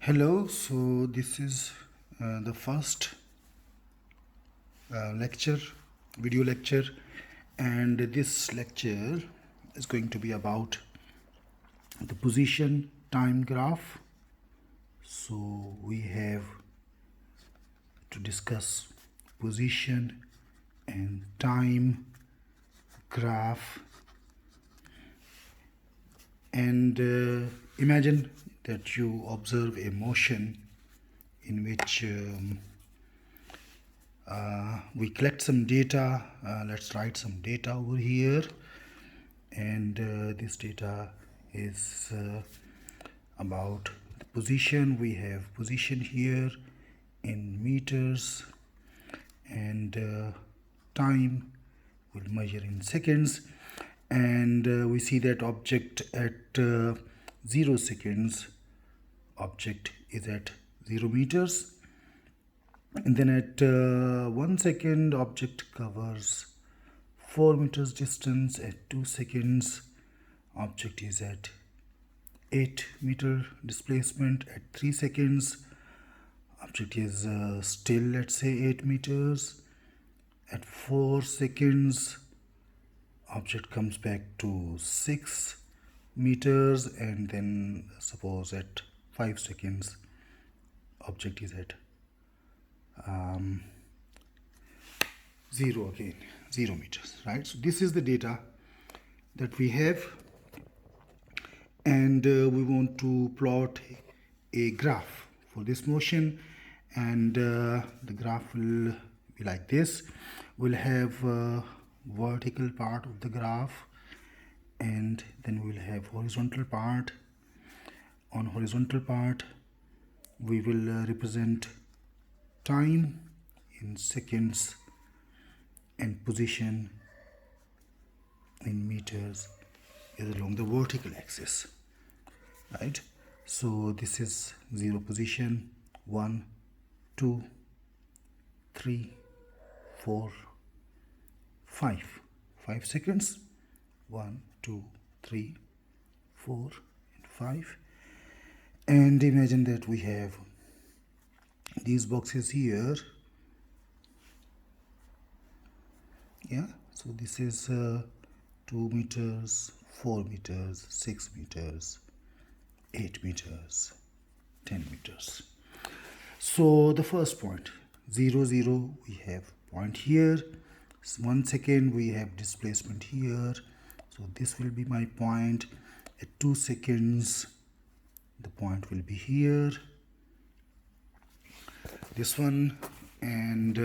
Hello, so this is the first lecture, video lecture, and this lecture is going to be about the position time graph. So we have to discuss position and time graph, and imagine that you observe a motion in which we collect some data. Let's write some data over here, and this data is about the position. We have position here in meters, and time will measure in seconds, and we see that object at 0 seconds, object is at 0 meters, and then at 1 second object covers 4 meters distance. At 2 seconds object is at 8 meter displacement. At 3 seconds object is still, let's say, 8 meters. At 4 seconds object comes back to 6 meters, and then suppose at 5 seconds object is at 0 again, 0 meters, right? So this is the data that we have, and we want to plot a graph for this motion, and the graph will be like this. We'll have vertical part of the graph, and then we'll have horizontal part. On horizontal part we will represent time in seconds and position in meters is along the vertical axis, right? So this is 0 position, 1, 2, 3, 4, 5 seconds, 1, 2, 3, 4 and 5. And imagine that we have these boxes here. Yeah, so this is 2 meters, 4 meters, 6 meters, 8 meters, 10 meters. So the first point, 0, 0, we have point here. 1 second we have displacement here, so this will be my point. At 2 seconds the point will be here, this one, and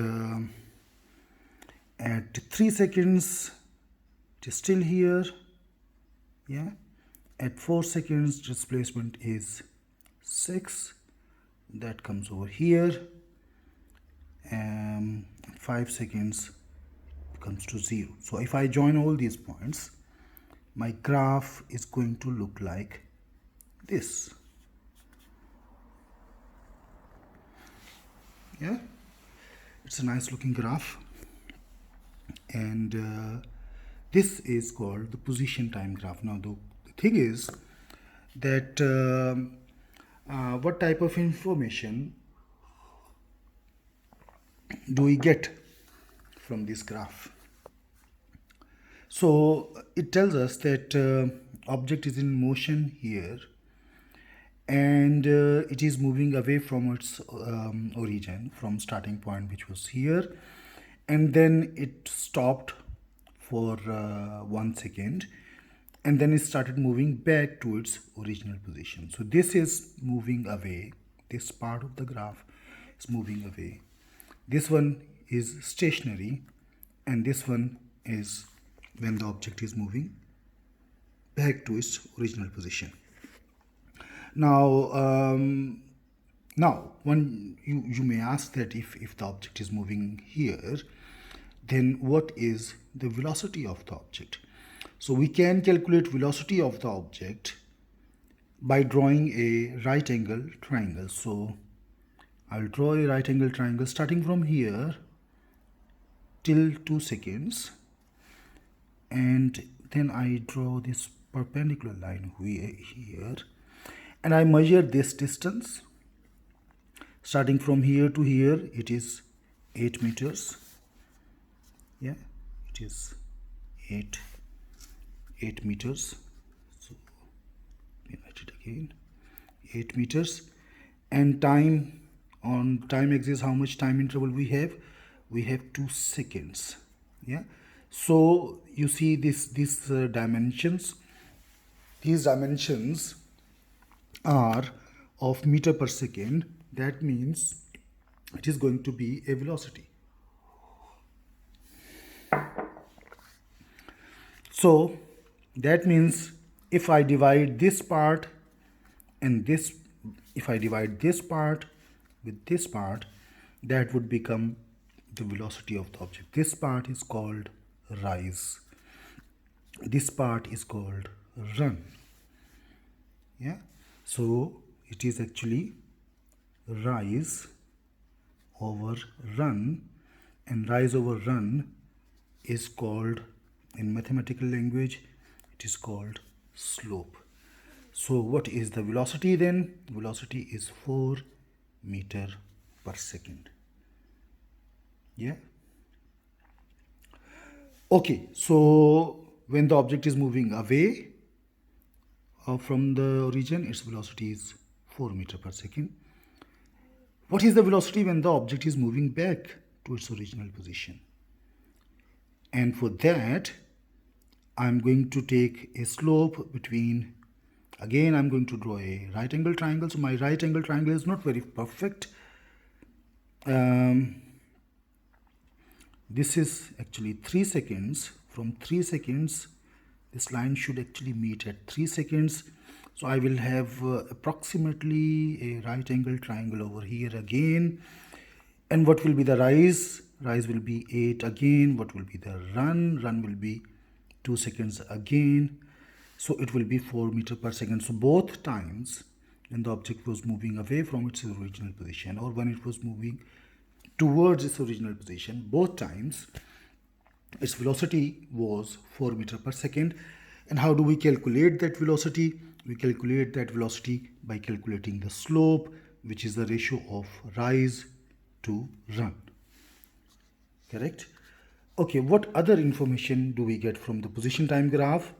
at 3 seconds it is still here. Yeah, at 4 seconds displacement is 6, that comes over here, and 5 seconds comes to 0. So if I join all these points, my graph is going to look like this. Yeah, it's a nice looking graph, and this is called the position time graph. Now the thing is that what type of information do we get from this graph? So it tells us that object is in motion here, and it is moving away from its origin, from starting point which was here, and then it stopped for 1 second, and then it started moving back to its original position. So this is moving away, this part of the graph is moving away. This one is stationary, and this one is when the object is moving back to its original position. Now, when you may ask that if the object is moving here, then what is the velocity of the object? So we can calculate velocity of the object by drawing a right angle triangle. So I'll draw a right angle triangle starting from here till 2 seconds, and then I draw this perpendicular line here, and I measure this distance Starting from here to here, it is 8 meters. Yeah, it is 8 meters. So let me write it again. 8 meters. And time, on time axis, how much time interval we have? We have 2 seconds. Yeah. So you see these dimensions. These dimensions are of meter per second. That means it is going to be a velocity. So that means if I divide this part and this, if I divide this part with this part, that would become the velocity of the object. This part is called rise. This part is called run. Yeah. So it is actually rise over run, and rise over run is called, in mathematical language, it is called slope. So what is the velocity then? Velocity is 4 meter per second. Yeah. Okay, so when the object is moving away from the origin, its velocity is 4 meter per second. What is the velocity when the object is moving back to its original position? And for that, I'm going to take a slope between, again I'm going to draw a right angle triangle. So my right angle triangle is not very perfect. This is actually 3 seconds. From 3 seconds, this line should actually meet at 3 seconds. So I will have approximately a right angle triangle over here again. And what will be the rise? Rise will be 8 again. What will be the run? Run will be 2 seconds again. So it will be 4 meter per second. So both times when the object was moving away from its original position or when it was moving towards its original position, both times its velocity was 4 meter per second. And how do we calculate that velocity? We calculate that velocity by calculating the slope, which is the ratio of rise to run. Correct? Okay, what other information do we get from the position time graph?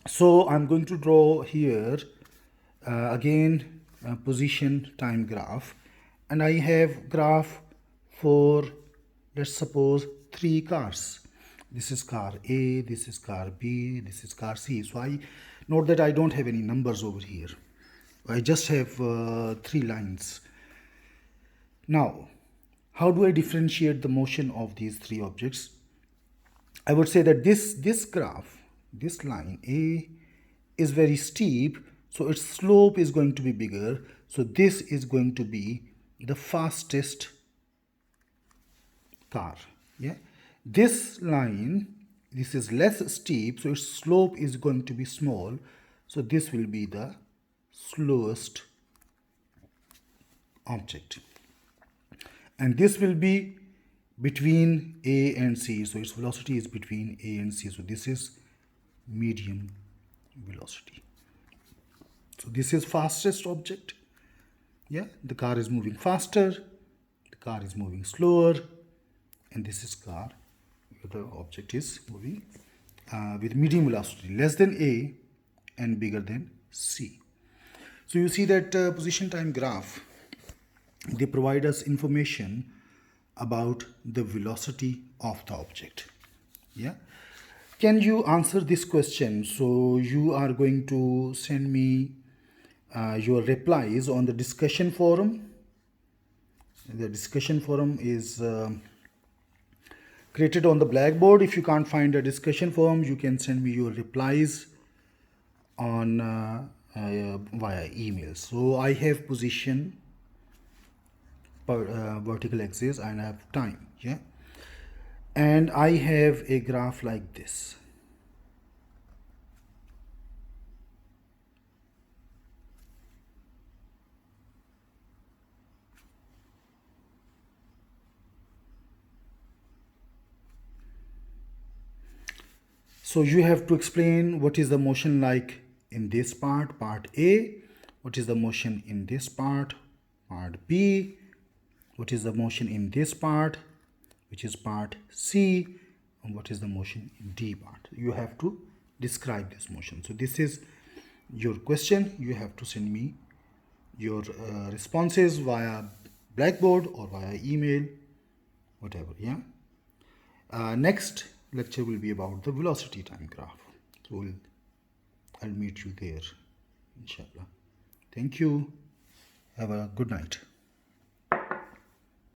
So I'm going to draw here again a position time graph, and I have graph for, let's suppose, 3 cars. This is car A, this is car B, this is car C. So I note that I don't have any numbers over here. I just have 3 lines. Now, how do I differentiate the motion of these 3 objects? I would say that this graph, this line A is very steep, so its slope is going to be bigger. So this is going to be the fastest car. Yeah. This line, this is less steep, so its slope is going to be small. So this will be the slowest object. And this will be between A and C. So its velocity is between A and C. So this is medium velocity. So this is fastest object. Yeah, the car is moving faster, the car is moving slower, and this is car where the object is moving with medium velocity, less than A and bigger than C. So you see that position time graph, they provide us information about the velocity of the object. Yeah. Can you answer this question? So you are going to send me your replies on the discussion forum. The discussion forum is created on the Blackboard. If you can't find a discussion forum, you can send me your replies on via email. So I have position, vertical axis, and I have time. Yeah. And I have a graph like this. So you have to explain what is the motion like in this part, part A, what is the motion in this part, part B, what is the motion in this part, which is part C, and what is the motion in D part. You have to describe this motion. So this is your question. You have to send me your responses via Blackboard or via email, whatever. Yeah. Next lecture will be about the velocity time graph. So I'll meet you there, inshallah. Thank you. Have a good night.